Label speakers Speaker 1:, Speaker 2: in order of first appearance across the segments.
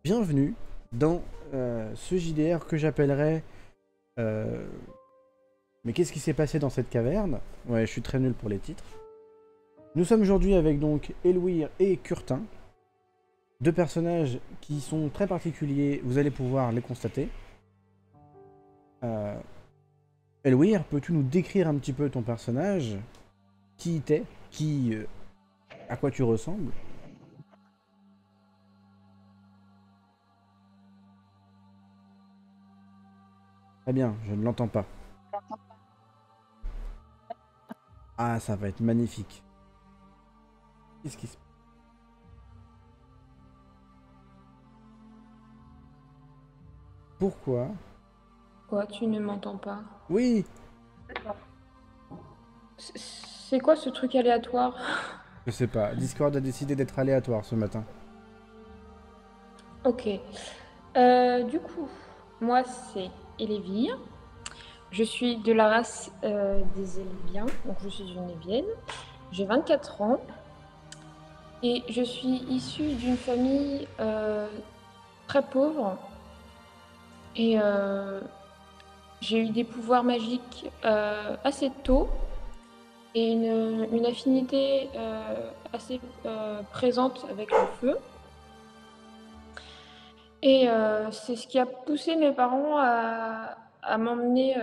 Speaker 1: Bienvenue dans ce JDR que j'appellerais... Mais qu'est-ce qui s'est passé dans cette caverne? Ouais, je suis très nul pour les titres. Nous sommes aujourd'hui avec donc Elwir et Curtin. Deux personnages qui sont très particuliers, vous allez pouvoir les constater. Elwir, peux-tu nous décrire un petit peu ton personnage? Qui t'es? À quoi tu ressembles? Très bien, je ne l'entends pas. Ah, ça va être magnifique. Qu'est-ce qui se passe? Pourquoi?
Speaker 2: Quoi, tu ne m'entends pas?
Speaker 1: Oui,
Speaker 2: C'est quoi ce truc aléatoire?
Speaker 1: je sais pas. Discord a décidé d'être aléatoire ce matin.
Speaker 2: Ok. Du coup, moi c'est Elévir. Je suis de la race des Éléviens, donc je suis une Évienne. J'ai 24 ans et je suis issue d'une famille très pauvre et j'ai eu des pouvoirs magiques assez tôt et une affinité assez présente avec le feu. Et c'est ce qui a poussé mes parents à m'emmener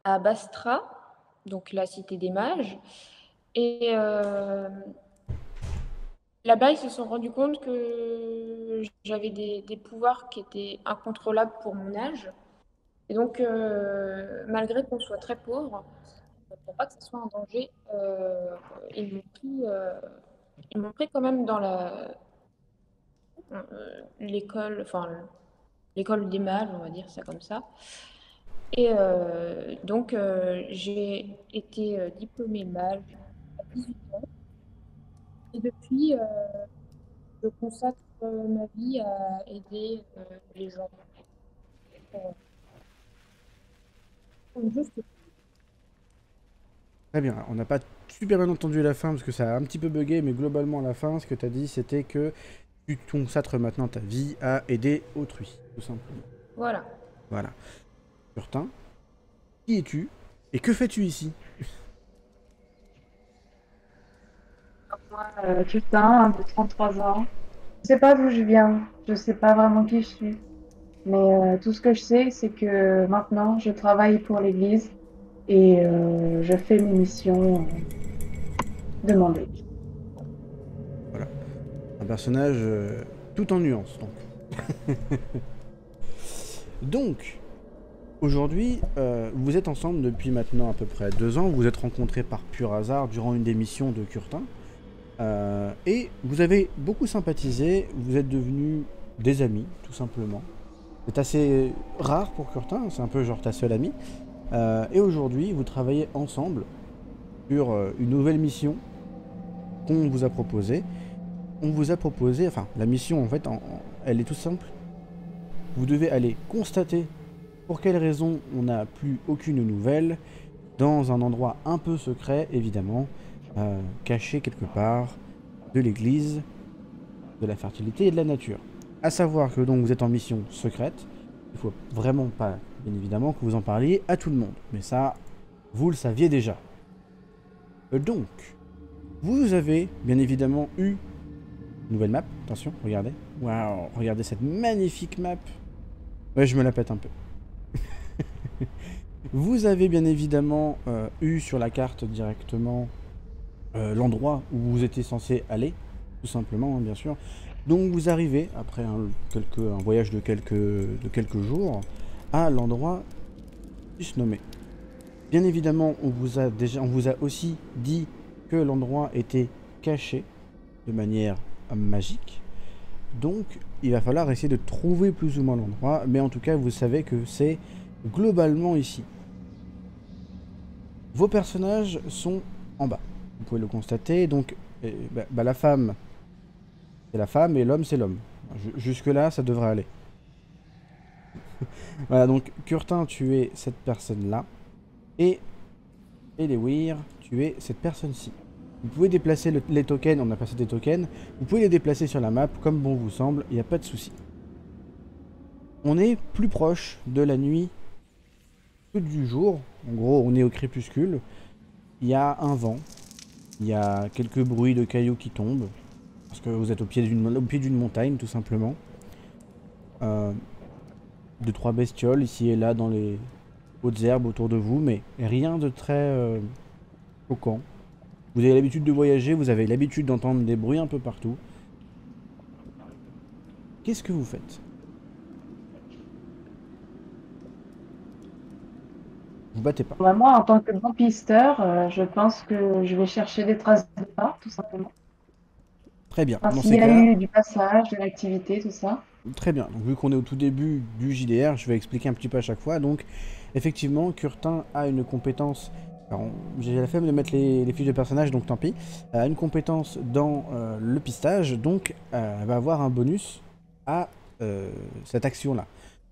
Speaker 2: à Bastra, donc la cité des mages. Et là-bas, ils se sont rendus compte que j'avais des pouvoirs qui étaient incontrôlables pour mon âge. Et donc, malgré qu'on soit très pauvre, pour pas que ce soit un danger, ils m'ont pris quand même dans l'école, enfin l'école des mages, on va dire ça comme ça. Et donc, j'ai été diplômée mage à 18 ans. Et depuis, je consacre ma vie à aider les gens. Euh, juste...
Speaker 1: Très bien. On n'a pas super bien entendu la fin parce que ça a un petit peu bugué, mais globalement, la fin, ce que tu as dit, c'était que tu consacres maintenant ta vie à aider autrui, tout simplement.
Speaker 2: Voilà.
Speaker 1: Voilà. Curtin, qui es-tu et que fais-tu ici?
Speaker 3: Moi, Justin, de 33 ans. Je sais pas d'où je viens, je sais pas vraiment qui je suis, mais tout ce que je sais, c'est que maintenant, je travaille pour l'Église et je fais mes missions demandées.
Speaker 1: Voilà. Un personnage tout en nuances, donc. Donc, aujourd'hui, vous êtes ensemble depuis maintenant à peu près 2 ans. Vous vous êtes rencontrés par pur hasard durant une des missions de Curtin. Et vous avez beaucoup sympathisé, vous êtes devenus des amis, tout simplement. C'est assez rare pour Curtin, c'est un peu genre ta seule amie. Et aujourd'hui, vous travaillez ensemble sur une nouvelle mission qu'on vous a proposée. On vous a proposé, enfin, la mission en fait, elle est toute simple. Vous devez aller constater pour quelle raison on n'a plus aucune nouvelle dans un endroit un peu secret, évidemment, caché quelque part de l'église, de la fertilité et de la nature. À savoir que donc vous êtes en mission secrète, il faut vraiment pas, bien évidemment, que vous en parliez à tout le monde. Mais ça, vous le saviez déjà. Donc, vous avez bien évidemment eu une nouvelle map. Attention, regardez. Waouh, regardez cette magnifique map. Ouais, je me la pète un peu. Vous avez bien évidemment eu sur la carte directement l'endroit où vous étiez censé aller, tout simplement, hein, bien sûr. Donc vous arrivez, après un voyage de quelques jours, à l'endroit se nommé. Bien évidemment, on vous a aussi dit que l'endroit était caché de manière magique. Donc il va falloir essayer de trouver plus ou moins l'endroit, mais en tout cas vous savez que c'est globalement ici. Vos personnages sont en bas. Vous pouvez le constater. Donc la femme, c'est la femme et l'homme, c'est l'homme. Jusque-là, ça devrait aller. Voilà, donc Curtin, tu es cette personne-là. Et Elewir, tu es cette personne-ci. Vous pouvez déplacer les tokens, on a passé des tokens. Vous pouvez les déplacer sur la map comme bon vous semble, il n'y a pas de souci. On est plus proche de la nuit que du jour. En gros, on est au crépuscule. Il y a un vent. Il y a quelques bruits de cailloux qui tombent. Parce que vous êtes au pied d'une montagne, tout simplement. Deux, trois bestioles ici et là dans les hautes herbes autour de vous, mais rien de très choquant. Vous avez l'habitude de voyager, vous avez l'habitude d'entendre des bruits un peu partout. Qu'est-ce que vous faites? Vous battez pas.
Speaker 3: Bah, moi, en tant que bon pisteur, je pense que je vais chercher des traces de pas, tout simplement.
Speaker 1: Très bien.
Speaker 3: Enfin,
Speaker 1: Dans
Speaker 3: s'il
Speaker 1: ces
Speaker 3: y a
Speaker 1: cas-là,
Speaker 3: eu du passage, de l'activité, tout ça.
Speaker 1: très bien. Donc, vu qu'on est au tout début du JDR, je vais expliquer un petit peu à chaque fois. Donc, effectivement, Curtin a une compétence. J'ai la flemme de mettre les fiches de personnage, donc tant pis. A une compétence dans le pistage, donc elle va avoir un bonus à cette action-là.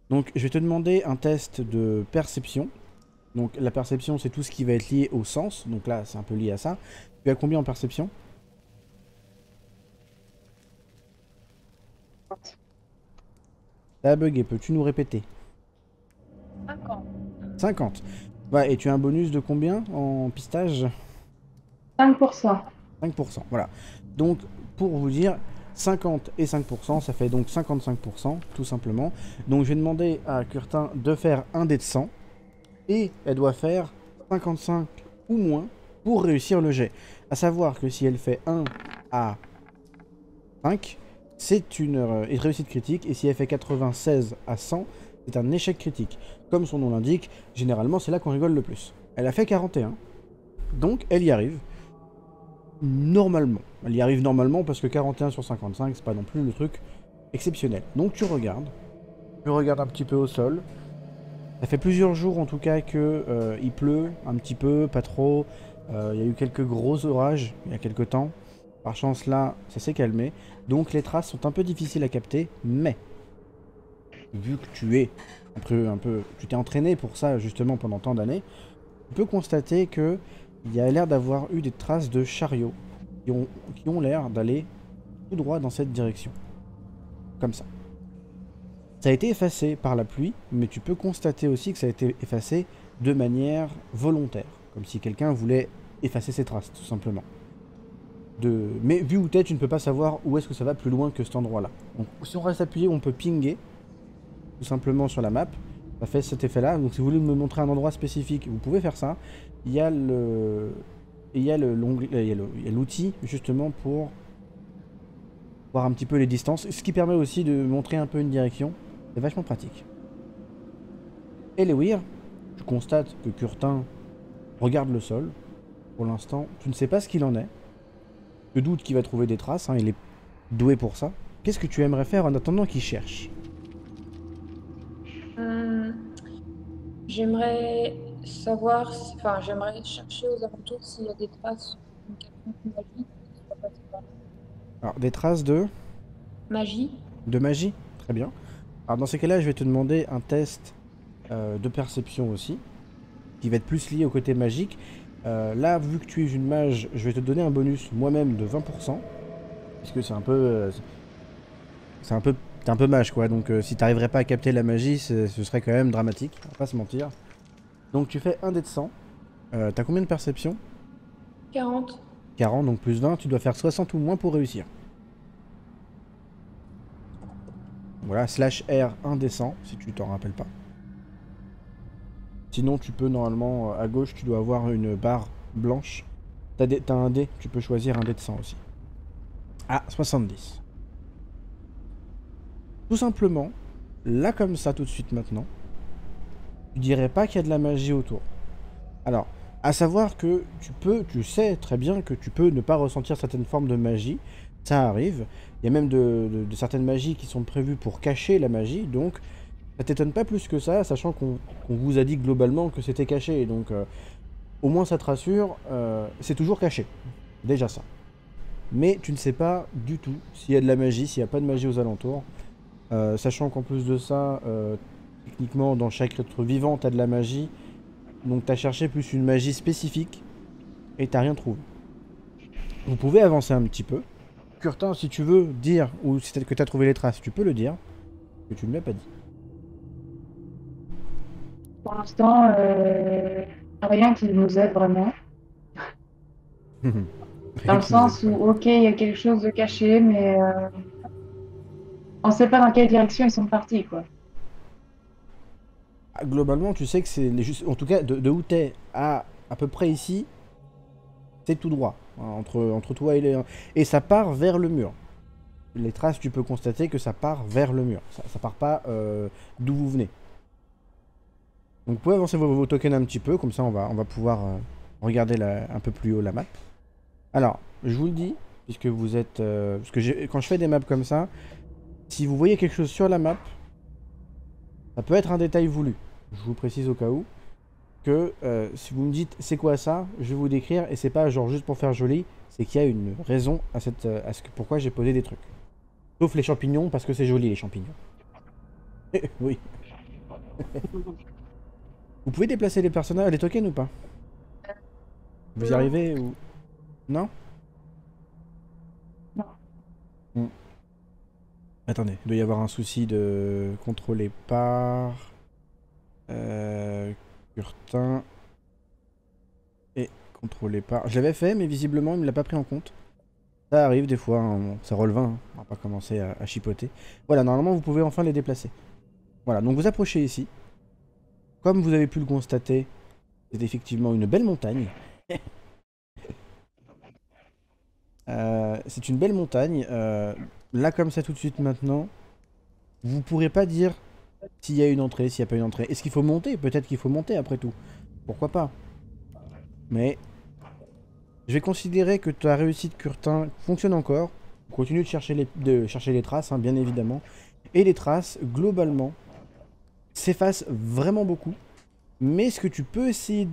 Speaker 1: Donc, je vais te demander un test de perception. Donc, la perception, c'est tout ce qui va être lié au sens. Donc là, c'est un peu lié à ça. Tu as combien en perception? Ça a bugué, peux-tu nous répéter?
Speaker 3: 50.
Speaker 1: 50. Ouais, et tu as un bonus de combien en pistage?
Speaker 3: 5%.
Speaker 1: 5%, voilà. Donc, pour vous dire, 50 et 5%, ça fait donc 55%, tout simplement. Donc, je vais demander à Curtin de faire un dé de 100, et elle doit faire 55 ou moins pour réussir le jet. À savoir que si elle fait 1 à 5, c'est une réussite critique, et si elle fait 96 à 100, c'est un échec critique. Comme son nom l'indique, généralement c'est là qu'on rigole le plus. Elle a fait 41, donc elle y arrive. Normalement. Elle y arrive normalement parce que 41 sur 55, c'est pas non plus le truc exceptionnel. Donc tu regardes un petit peu au sol. Ça fait plusieurs jours en tout cas que il pleut un petit peu, pas trop. Il y a eu quelques gros orages il y a quelques temps. Par chance là, ça s'est calmé. Donc les traces sont un peu difficiles à capter, mais vu que tu es tu t'es entraîné pour ça justement pendant tant d'années, tu peux constater que il y a l'air d'avoir eu des traces de chariots qui ont l'air d'aller tout droit dans cette direction. Comme ça. Ça a été effacé par la pluie, mais tu peux constater aussi que ça a été effacé de manière volontaire. Comme si quelqu'un voulait effacer ses traces, tout simplement. Mais vu où t'es, tu ne peux pas savoir où est-ce que ça va plus loin que cet endroit-là. Donc si on reste appuyé, on peut pinguer, tout simplement sur la map. Ça fait cet effet-là. Donc si vous voulez me montrer un endroit spécifique, vous pouvez faire ça. Il y a l'outil justement pour voir un petit peu les distances, ce qui permet aussi de montrer un peu une direction. C'est vachement pratique. Et Lewir, tu constates que Curtin regarde le sol. Pour l'instant, tu ne sais pas ce qu'il en est. Je doute qu'il va trouver des traces, hein, il est doué pour ça. Qu'est-ce que tu aimerais faire en attendant qu'il cherche?
Speaker 2: J'aimerais savoir, enfin, j'aimerais chercher aux alentours s'il y a des traces d'une quelconque magie qui soit passée par là.
Speaker 1: Alors, des traces de
Speaker 2: Magie?
Speaker 1: magie? Très bien. Alors, dans ces cas-là, je vais te demander un test de perception aussi, qui va être plus lié au côté magique. Là, vu que tu es une mage, je vais te donner un bonus moi-même de 20%, puisque c'est un peu... t'es un peu mage, quoi. Donc, si t'arriverais pas à capter la magie, ce serait quand même dramatique, on va pas se mentir. Donc, tu fais un dé de 100. T'as combien de perception?
Speaker 2: 40.
Speaker 1: 40, donc plus 20, tu dois faire 60 ou moins pour réussir. Voilà, /R 1 dé 100, si tu t'en rappelles pas. Sinon, tu peux normalement, à gauche, tu dois avoir une barre blanche. T'as un dé, tu peux choisir un dé de 100 aussi. Ah, 70. Tout simplement, là comme ça, tout de suite maintenant, tu dirais pas qu'il y a de la magie autour. Alors, à savoir que tu sais très bien que tu peux ne pas ressentir certaines formes de magie. Ça arrive. Il y a même de certaines magies qui sont prévues pour cacher la magie, donc ça t'étonne pas plus que ça, sachant qu'on vous a dit globalement que c'était caché, donc au moins ça te rassure, c'est toujours caché. Déjà ça. Mais tu ne sais pas du tout s'il y a de la magie, s'il n'y a pas de magie aux alentours. Sachant qu'en plus de ça, techniquement dans chaque être vivant t'as de la magie, donc t'as cherché plus une magie spécifique, et t'as rien trouvé. Vous pouvez avancer un petit peu. Curtin, si tu veux dire, ou si que t'as trouvé les traces, tu peux le dire, que tu ne l'as pas dit.
Speaker 3: Pour l'instant, rien qui nous aide vraiment. Dans le sens où, ok, il y a quelque chose de caché, mais on sait pas dans quelle direction ils sont partis, quoi.
Speaker 1: Globalement, tu sais que c'est en tout cas de où t'es à peu près ici, c'est tout droit hein, entre toi et ça part vers le mur. Les traces, tu peux constater que ça part vers le mur. Ça part pas d'où vous venez. Donc vous pouvez avancer vos tokens un petit peu, comme ça on va pouvoir regarder un peu plus haut la map. Alors, je vous le dis, puisque vous êtes... parce que quand je fais des maps comme ça, si vous voyez quelque chose sur la map, ça peut être un détail voulu. Je vous précise au cas où que si vous me dites c'est quoi ça, je vais vous décrire et c'est pas genre juste pour faire joli, c'est qu'il y a une raison pourquoi j'ai posé des trucs. Sauf les champignons, parce que c'est joli les champignons. Oui. Vous pouvez déplacer les personnages, les tokens ou pas? Vous y arrivez ou... Non?
Speaker 3: Non.
Speaker 1: Attendez, il doit y avoir un souci de contrôler par... Curtin... Et contrôler par... Je l'avais fait, mais visiblement, il ne me l'a pas pris en compte. Ça arrive des fois, hein, ça relevant, hein. On va pas commencer à chipoter. Voilà, normalement, vous pouvez enfin les déplacer. Voilà, donc vous approchez ici. Comme vous avez pu le constater, c'est effectivement une belle montagne. C'est une belle montagne. Là, comme ça, tout de suite, maintenant, vous pourrez pas dire s'il y a une entrée, s'il n'y a pas une entrée. Est-ce qu'il faut monter? Peut-être qu'il faut monter, après tout. Pourquoi pas? Mais je vais considérer que ta réussite Curtin fonctionne encore. Continue de chercher les traces, hein, bien évidemment. Et les traces, globalement, s'effacent vraiment beaucoup. Mais ce que tu peux essayer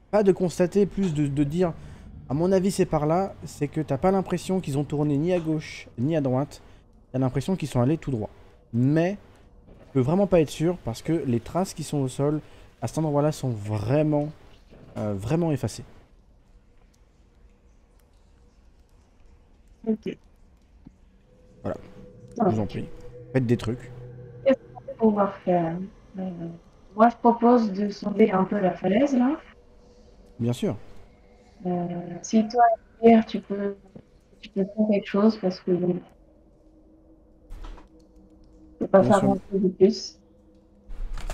Speaker 1: pas de constater, plus de dire, à mon avis c'est par là, c'est que t'as pas l'impression qu'ils ont tourné ni à gauche ni à droite. T'as l'impression qu'ils sont allés tout droit. Mais, je peux vraiment pas être sûr parce que les traces qui sont au sol, à cet endroit-là, sont vraiment, vraiment effacées.
Speaker 3: Ok.
Speaker 1: Voilà, je vous en prie. Faites des trucs.
Speaker 3: Qu'est-ce qu'on va pouvoir faire? Moi, je propose de sonder un peu la falaise, là.
Speaker 1: Bien sûr.
Speaker 3: Si toi, Pierre, tu peux faire quelque chose parce que je ne peux pas
Speaker 1: Bien
Speaker 3: faire
Speaker 1: sûr.
Speaker 3: grand-chose de plus.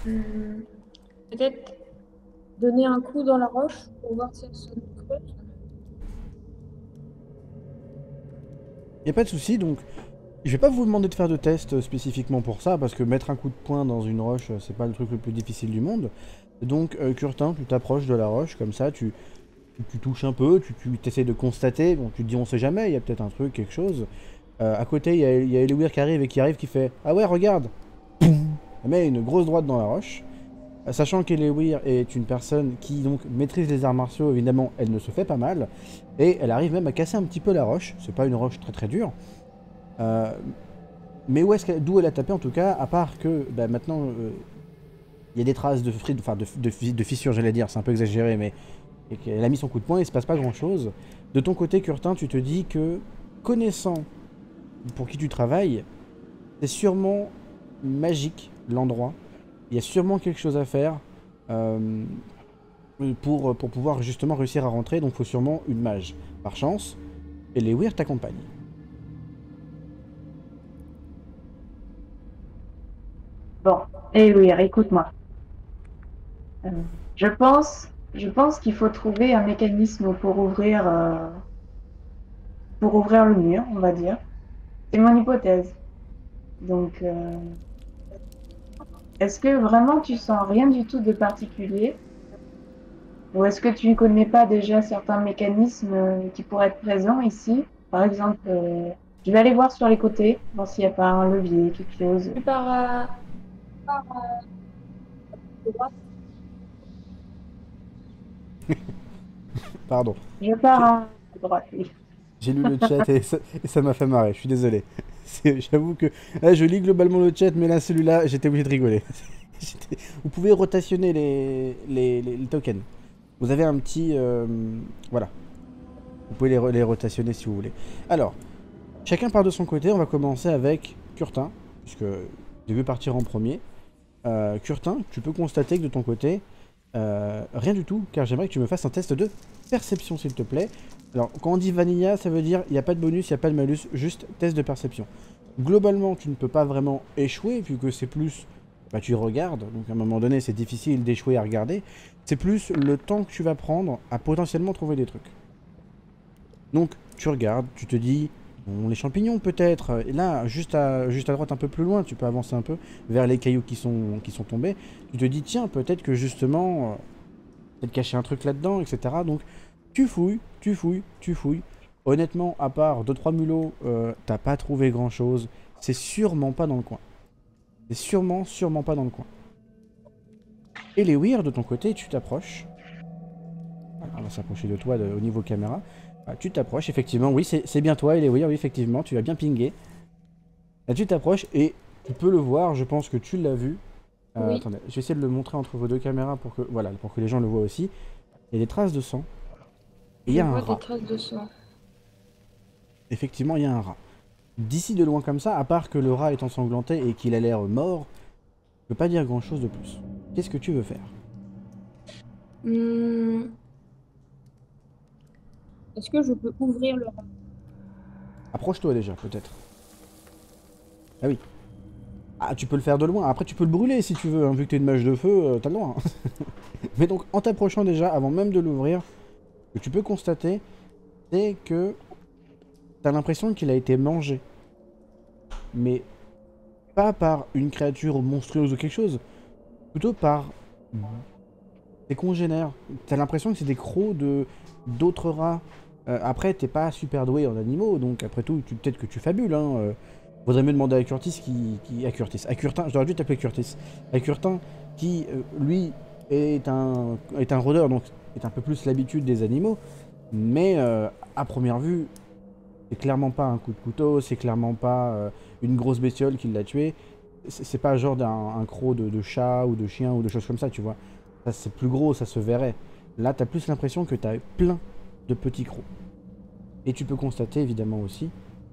Speaker 2: Peut-être donner un coup dans la roche pour voir si elle se creuse.
Speaker 1: Y a pas de souci, donc je vais pas vous demander de faire de tests spécifiquement pour ça, parce que mettre un coup de poing dans une roche, c'est pas le truc le plus difficile du monde. Donc, Curtin, tu t'approches de la roche, comme ça, tu touches un peu, tu essaies de constater, bon, tu te dis on sait jamais, il y a peut-être un truc, quelque chose. À côté, il y a Eliwir qui arrive qui fait ah ouais, regarde. Poum. Elle met une grosse droite dans la roche. Sachant qu'Eliwir est une personne qui donc maîtrise les arts martiaux, évidemment, elle ne se fait pas mal. Et elle arrive même à casser un petit peu la roche. C'est pas une roche très très dure. Mais d'où elle a tapé en tout cas, à part que bah, maintenant il y a des traces de fissures, j'allais dire, c'est un peu exagéré, mais elle a mis son coup de poing et il se passe pas grand chose. De ton côté, Curtin, tu te dis que, connaissant pour qui tu travailles, c'est sûrement magique l'endroit. Il y a sûrement quelque chose à faire pour pouvoir justement réussir à rentrer, donc il faut sûrement une mage. Par chance, Eliwir t'accompagne.
Speaker 3: Bon, et oui, écoute-moi. Je pense qu'il faut trouver un mécanisme pour ouvrir le mur, on va dire. C'est mon hypothèse. Donc, est-ce que vraiment tu sens rien du tout de particulier? Ou est-ce que tu ne connais pas déjà certains mécanismes qui pourraient être présents ici? Par exemple, je vais aller voir sur les côtés, voir s'il n'y a pas un levier, quelque chose.
Speaker 2: Tu pars à droite.
Speaker 1: Pardon.
Speaker 3: Je pars à droite, oui.
Speaker 1: J'ai lu le chat et ça m'a fait marrer, je suis désolé. J'avoue que là, je lis globalement le chat, mais là, celui-là, j'étais obligé de rigoler. Vous pouvez rotationner les tokens. Vous avez un petit... voilà. Vous pouvez les rotationner si vous voulez. Alors, chacun part de son côté. On va commencer avec Curtin, puisque je vais partir en premier. Curtin, tu peux constater que de ton côté, rien du tout, car j'aimerais que tu me fasses un test de perception, s'il te plaît. Alors, quand on dit vanilla, ça veut dire il n'y a pas de bonus, il n'y a pas de malus, juste test de perception. Globalement, tu ne peux pas vraiment échouer, vu que c'est plus... Bah, tu regardes, donc à un moment donné, c'est difficile d'échouer à regarder. C'est plus le temps que tu vas prendre à potentiellement trouver des trucs. Donc, tu regardes, tu te dis... Bon, les champignons peut-être, et là, juste à droite, un peu plus loin, tu peux avancer un peu vers les cailloux qui sont tombés. Tu te dis, tiens, peut-être que justement, peut-être cacher un truc là-dedans, etc. Donc, tu fouilles, tu fouilles, tu fouilles. Honnêtement, à part 2-3 mulots, t'as pas trouvé grand-chose. C'est sûrement pas dans le coin. C'est sûrement pas dans le coin. Et les Weir, de ton côté, tu t'approches. Voilà, on va s'approcher de toi au niveau caméra. Ah, tu t'approches, effectivement, oui, c'est bien toi, oui, effectivement, tu as bien pingé. Là, tu t'approches et tu peux le voir, je pense que tu l'as vu.
Speaker 2: Oui.
Speaker 1: Attendez, je vais essayer de le montrer entre vos deux caméras pour que, voilà, pour que les gens le voient aussi. Il y a des traces de sang. Et il y a un
Speaker 2: Je vois
Speaker 1: rat.
Speaker 2: des traces de sang.
Speaker 1: Effectivement, il y a un rat. D'ici de loin comme ça, à part que le rat est ensanglanté et qu'il a l'air mort, je peux pas dire grand chose de plus. Qu'est-ce que tu veux faire?
Speaker 2: Hmm. Est-ce que je peux ouvrir le rat?
Speaker 1: Approche-toi déjà, peut-être. Ah oui. Ah, tu peux le faire de loin. Après, tu peux le brûler si tu veux, hein. Vu que t'es une mage de feu, t'as le droit. Hein. Mais donc, en t'approchant déjà, avant même de l'ouvrir, ce que tu peux constater, c'est que t'as l'impression qu'il a été mangé. Mais pas par une créature monstrueuse ou quelque chose, plutôt par des congénères. T'as l'impression que c'est des crocs d'autres rats. Après, t'es pas super doué en animaux, donc après tout, peut-être que tu fabules, hein. Faudrait mieux demander à Curtis à Curtin, j'aurais dû t'appeler Curtis. À Curtin, qui, lui, est un rôdeur, donc est un peu plus l'habitude des animaux. Mais, à première vue, c'est clairement pas un coup de couteau, c'est clairement pas une grosse bestiole qui l'a tué. C'est pas genre un croc de chat ou de chien ou de choses comme ça, tu vois. Ça, c'est plus gros, ça se verrait. Là, t'as plus l'impression que t'as plein de petits crocs. Et tu peux constater évidemment aussi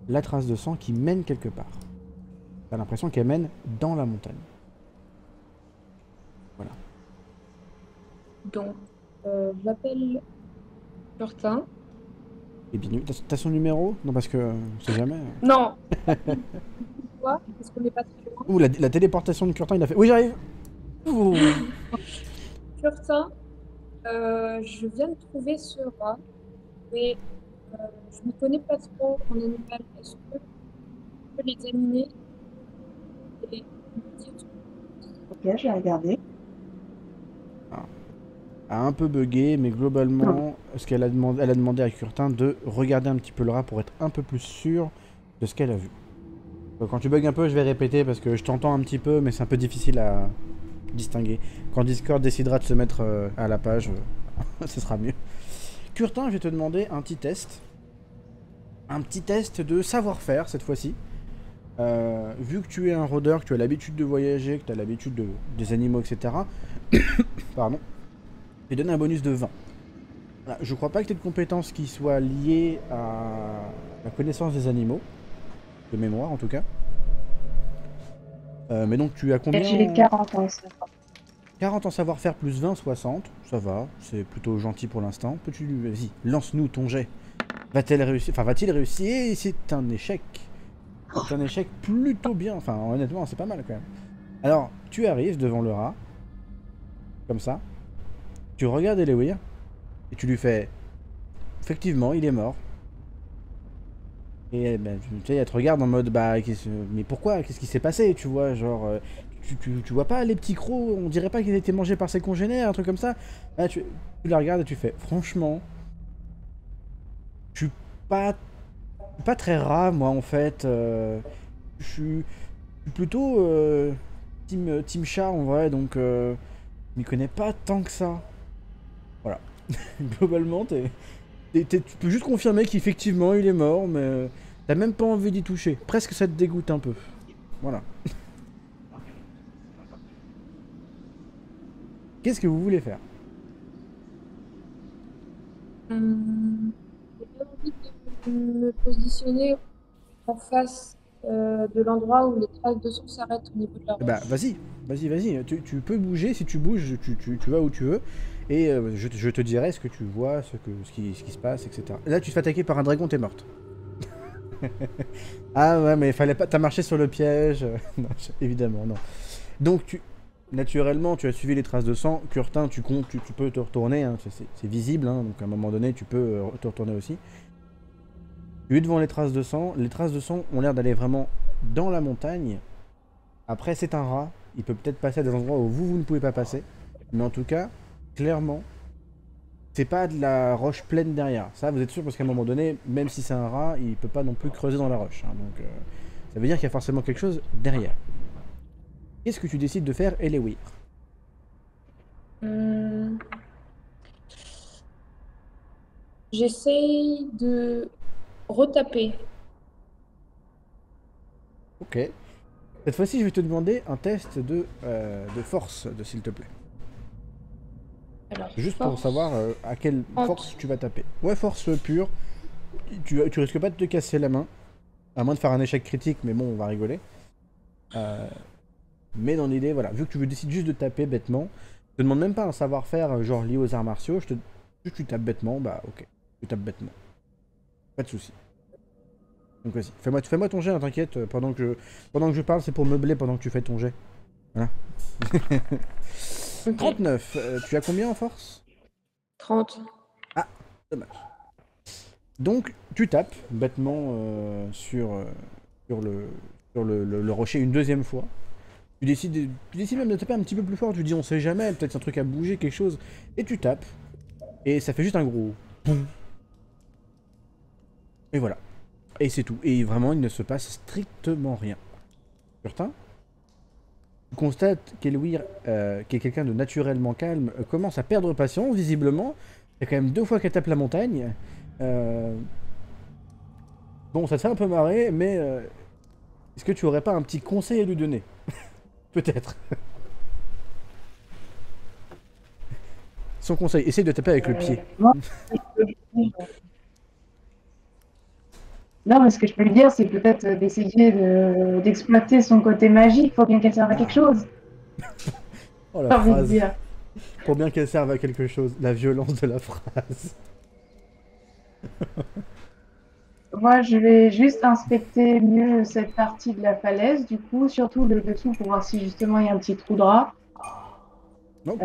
Speaker 1: la trace de sang qui mène quelque part. T'as l'impression qu'elle mène dans la montagne. Voilà.
Speaker 2: Donc, j'appelle Curtin.
Speaker 1: Et bien, t'as son numéro? Non, parce que on sait jamais.
Speaker 2: Non. Quoi? Parce qu'on n'est pas très loin.
Speaker 1: Ouh, la téléportation de Curtin, il a fait. Oui, j'arrive! Ouh.
Speaker 2: Curtin, je viens de trouver ce rat, mais je ne connais pas trop en animal. Est-ce que je peux l'examiner et me dire ce
Speaker 3: Ok, je vais regarder.
Speaker 1: A un peu bugué, mais globalement, ce qu'elle a demandé, elle a demandé à Curtin de regarder un petit peu le rat pour être un peu plus sûr de ce qu'elle a vu. Donc, quand tu bugs un peu, je vais répéter parce que je t'entends un petit peu, mais c'est un peu difficile à distinguer. Quand Discord décidera de se mettre à la page, ce sera mieux. Curtin, je vais te demander un petit test. Un petit test de savoir-faire cette fois-ci. Vu que tu es un rôdeur, que tu as l'habitude de voyager, que tu as l'habitude des animaux, etc. Pardon. Je vais donner un bonus de 20. Voilà, je crois pas que tu aies de compétences qui soient liées à la connaissance des animaux. De mémoire en tout cas. Mais donc tu as combien?
Speaker 3: J'ai 40 ans, ça.
Speaker 1: 40 en savoir-faire plus 20, 60. Ça va, c'est plutôt gentil pour l'instant. Peux-tu... Vas-y, lance-nous ton jet. Va-t-elle réussir? Enfin, va-t-il réussir? C'est un échec. C'est un échec plutôt bien. Enfin, honnêtement, c'est pas mal quand même. Alors, tu arrives devant le rat. Comme ça. Tu regardes Elewir. Et tu lui fais... Effectivement, il est mort. Et ben, tu sais, elle te regarde en mode, bah, mais pourquoi? Qu'est-ce qui s'est passé? Tu vois, genre, tu vois pas les petits crocs? On dirait pas qu'ils étaient mangés par ses congénères, un truc comme ça. Là, tu la regardes et tu fais, franchement, je suis pas très rat, moi, en fait. Je suis plutôt team chat, en vrai, donc je m'y connais pas tant que ça. Voilà. Globalement, tu peux juste confirmer qu'effectivement il est mort, mais t'as même pas envie d'y toucher. Presque ça te dégoûte un peu. Voilà. Qu'est-ce que vous voulez faire?
Speaker 2: J'ai pas envie de me positionner en face de l'endroit où les traces de sang s'arrêtent au niveau de la
Speaker 1: Bah
Speaker 2: roche.
Speaker 1: vas-y. Tu peux bouger, si tu bouges, tu vas où tu veux. Et je te dirai ce que tu vois, ce qui se passe, etc. Là, tu te fais attaquer par un dragon, t'es morte. Ah ouais, mais fallait pas. T'as marché sur le piège. Non, évidemment, non. Donc, naturellement, tu as suivi les traces de sang. Curtin, tu peux te retourner. Hein, c'est visible. Hein, donc, à un moment donné, tu peux te retourner aussi. Tu es devant les traces de sang. Les traces de sang ont l'air d'aller vraiment dans la montagne. Après, c'est un rat. Il peut peut-être passer à des endroits où vous ne pouvez pas passer. Mais en tout cas, clairement, c'est pas de la roche pleine derrière. Ça, vous êtes sûr, parce qu'à un moment donné, même si c'est un rat, il peut pas non plus creuser dans la roche. Hein, donc, ça veut dire qu'il y a forcément quelque chose derrière. Qu'est-ce que tu décides de faire, Elewir?
Speaker 2: Hum, J'essaye de retaper.
Speaker 1: Ok. Cette fois-ci, je vais te demander un test de force, s'il te plaît.
Speaker 2: Alors,
Speaker 1: Juste pour
Speaker 2: force.
Speaker 1: savoir à quelle
Speaker 2: Trente.
Speaker 1: force tu vas taper. Ouais, force pure. Tu risques pas de te casser la main. À moins de faire un échec critique, mais bon, on va rigoler. Mais dans l'idée, voilà, vu que tu décides juste de taper bêtement, je te demande même pas un savoir-faire genre lié aux arts martiaux, juste tu tapes bêtement, bah ok, tu tapes bêtement. Pas de soucis. Donc vas-y, fais-moi ton jet, hein, t'inquiète, pendant que je parle, c'est pour meubler pendant que tu fais ton jet. Voilà.
Speaker 2: Ok.
Speaker 1: 39, tu as combien en force?
Speaker 2: 30.
Speaker 1: Ah, dommage. Donc, tu tapes bêtement sur le rocher une deuxième fois. Tu décides même de taper un petit peu plus fort. Tu dis, on sait jamais, peut-être un truc à bouger, quelque chose. Et tu tapes. Et ça fait juste un gros boum. Et voilà. Et c'est tout. Et vraiment, il ne se passe strictement rien. Curtin, tu constates qu'Elwir, qui est quelqu'un de naturellement calme, commence à perdre patience, visiblement. Il y a quand même 2 fois qu'elle tape la montagne. Bon, ça te fait un peu marrer, mais est-ce que tu aurais pas un petit conseil à lui donner? Peut-être. Son conseil, essaye de taper avec le pied.
Speaker 3: Moi, non, mais ce que je peux lui dire, c'est peut-être d'essayer d'exploiter son côté magique. Il faut bien qu'elle serve à quelque chose.
Speaker 1: Oh la
Speaker 3: J'ai envie de
Speaker 1: phrase.
Speaker 3: dire.
Speaker 1: Pour bien qu'elle serve à quelque chose. La violence de la phrase.
Speaker 3: Moi, je vais juste inspecter mieux cette partie de la falaise, du coup, surtout le dessous pour voir si justement il y a un petit trou de rat.
Speaker 1: Ok.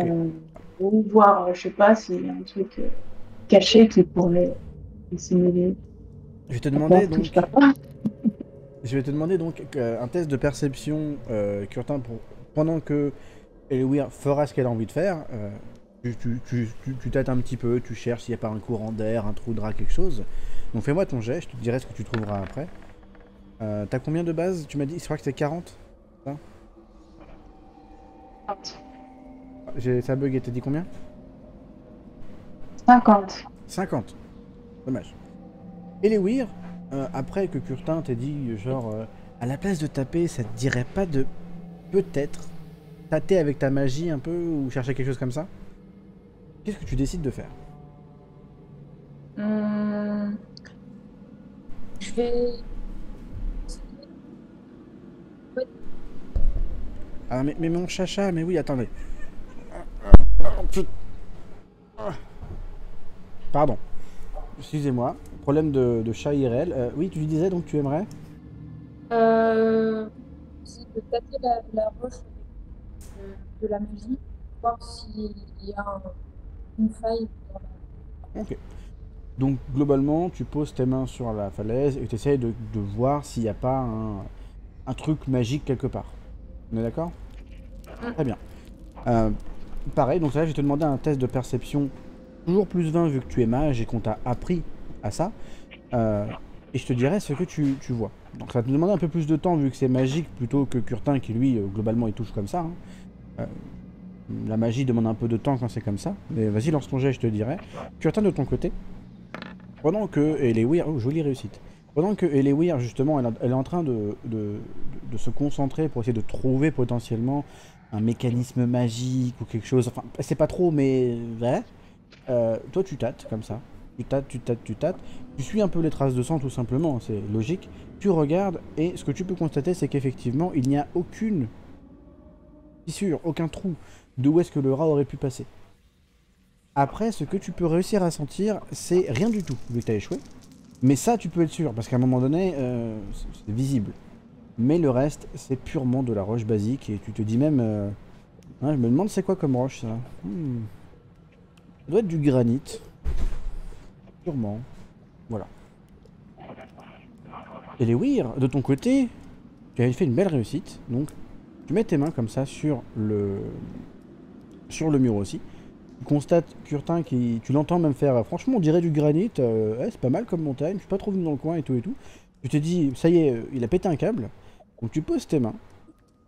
Speaker 3: Ou voir, je sais pas, s'il y a un truc caché qui pourrait essayer
Speaker 1: Je vais te
Speaker 3: de
Speaker 1: demander
Speaker 3: faire tout, je
Speaker 1: donc.
Speaker 3: sais pas.
Speaker 1: Je vais te demander donc un test de perception, Curtin, pendant que Elwir fera ce qu'elle a envie de faire. Tu tâtes un petit peu, tu cherches s'il n'y a pas un courant d'air, un trou de rat, quelque chose. Donc fais-moi ton jet, je te dirai ce que tu trouveras après. T'as combien de base? Tu m'as dit, je crois que c'est 40. Ça bug et t'as dit combien?
Speaker 3: 50.
Speaker 1: 50. Dommage. Elewir, après que Curtin t'ait dit, genre, à la place de taper, ça te dirait pas de peut-être tâter avec ta magie un peu ou chercher quelque chose comme ça? Qu'est-ce que tu décides de faire?
Speaker 2: Hum, je vais.
Speaker 1: Ah, mais mon chacha, mais oui, attendez. Pardon. Excusez-moi. Problème de chat IRL. Oui, tu lui disais donc tu aimerais?
Speaker 2: C'est de tâter la roche avec de la magie, voir s'il y a une faille dans la.
Speaker 1: Ok. Donc globalement, tu poses tes mains sur la falaise et tu essayes de voir s'il n'y a pas un truc magique quelque part. On est d'accord? Très bien. Pareil, donc là, je vais te demander un test de perception toujours plus 20 vu que tu es mage et qu'on t'a appris à ça. Et je te dirai ce que tu vois. Donc ça va te demander un peu plus de temps vu que c'est magique plutôt que Curtin qui lui, globalement, il touche comme ça. Hein. La magie demande un peu de temps quand c'est comme ça. Mais vas-y, lance ton jet, je te dirai. Curtin, de ton côté, pendant que Elewir... Oh, jolie réussite. Pendant que Elewir, justement, elle est en train de se concentrer pour essayer de trouver potentiellement un mécanisme magique ou quelque chose. Enfin, c'est pas trop, mais... Ouais. Toi, tu tâtes, comme ça. Tu tâtes. Tu suis un peu les traces de sang, tout simplement, c'est logique. Tu regardes et ce que tu peux constater, c'est qu'effectivement, il n'y a aucune fissure, aucun trou d'où est-ce que le rat aurait pu passer. Après, ce que tu peux réussir à sentir, c'est rien du tout, vu que tu as échoué. Mais ça, tu peux être sûr, parce qu'à un moment donné, c'est visible. Mais le reste, c'est purement de la roche basique, et tu te dis même... hein, je me demande c'est quoi comme roche, ça. Ça doit être du granit. Sûrement. Voilà. Et les Weir, de ton côté, tu avais fait une belle réussite, donc tu mets tes mains comme ça sur le mur aussi. Tu constates Curtin qui... Tu l'entends même faire, franchement on dirait du granit, ouais, c'est pas mal comme montagne, je suis pas trop venu dans le coin et tout et tout. Tu te dis, ça y est, il a pété un câble, donc tu poses tes mains,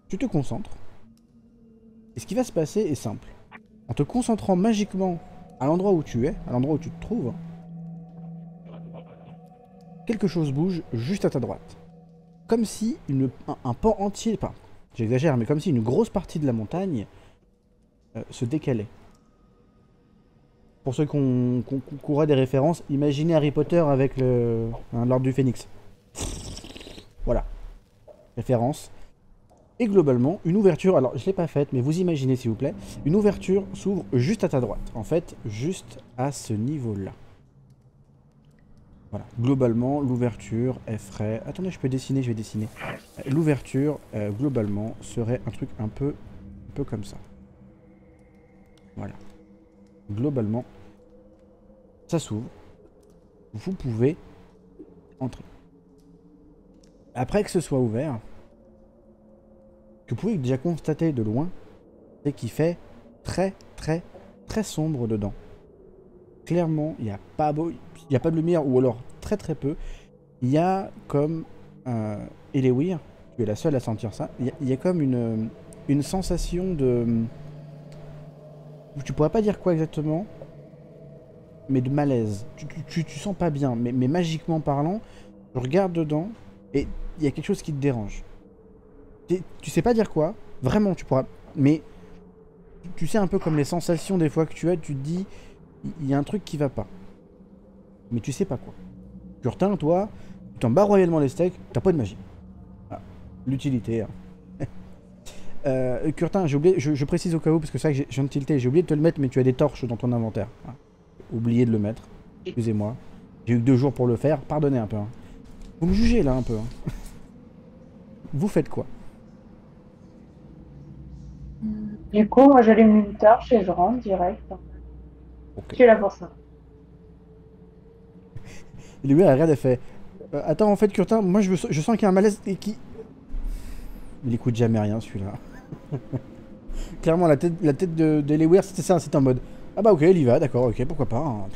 Speaker 1: tu te concentres. Et ce qui va se passer est simple. En te concentrant magiquement à l'endroit où tu es, à l'endroit où tu te trouves, quelque chose bouge juste à ta droite. Comme si un pan entier, enfin, j'exagère, mais comme si une grosse partie de la montagne se décalait. Pour ceux qui auraient des références, imaginez Harry Potter avec l'Ordre du Phénix. Voilà. Référence. Et globalement, une ouverture, alors je ne l'ai pas faite, mais vous imaginez s'il vous plaît, une ouverture s'ouvre juste à ta droite. En fait, juste à ce niveau-là. Voilà. Globalement, l'ouverture, elle ferait... Attendez, je peux dessiner, je vais dessiner. L'ouverture, globalement, serait un truc un peu comme ça. Voilà. Globalement, ça s'ouvre. Vous pouvez entrer. Après que ce soit ouvert, que vous pouvez déjà constater de loin, c'est qu'il fait très sombre dedans. Clairement, il n'y a pas de lumière, ou alors très peu. Il y a comme... Elewir, tu es la seule à sentir ça, il y a comme une sensation de... Tu pourrais pas dire quoi exactement, mais de malaise. Tu sens pas bien, mais magiquement parlant, tu regardes dedans, et il y a quelque chose qui te dérange. Tu sais pas dire quoi, vraiment, tu pourras... Mais tu sais un peu comme les sensations des fois que tu as, tu te dis, il y a un truc qui va pas. Mais tu sais pas quoi. Curtin, toi, tu t'en bats royalement les steaks, t'as pas de magie. Voilà. L'utilité, hein. Curtin, j'ai oublié, je précise au cas où, parce que c'est vrai que je viens de tilter, j'ai oublié de te le mettre, mais tu as des torches dans ton inventaire. Hein. Oublié de le mettre. Excusez-moi. J'ai eu que 2 jours pour le faire, pardonnez un peu. Hein. Vous me jugez là un peu. Hein. Vous faites quoi?
Speaker 3: Du coup, moi j'allume une torche et je rentre direct.
Speaker 1: Okay.
Speaker 3: Je suis là pour ça.
Speaker 1: Et lui, elle regarde, elle fait attends, en fait, Curtin, moi je sens qu'il y a un malaise et qui. Il écoute jamais rien celui-là. Clairement, la tête de Lewis, c'était ça, c'était en mode ah bah ok, il y va, d'accord, ok, pourquoi pas. Hein.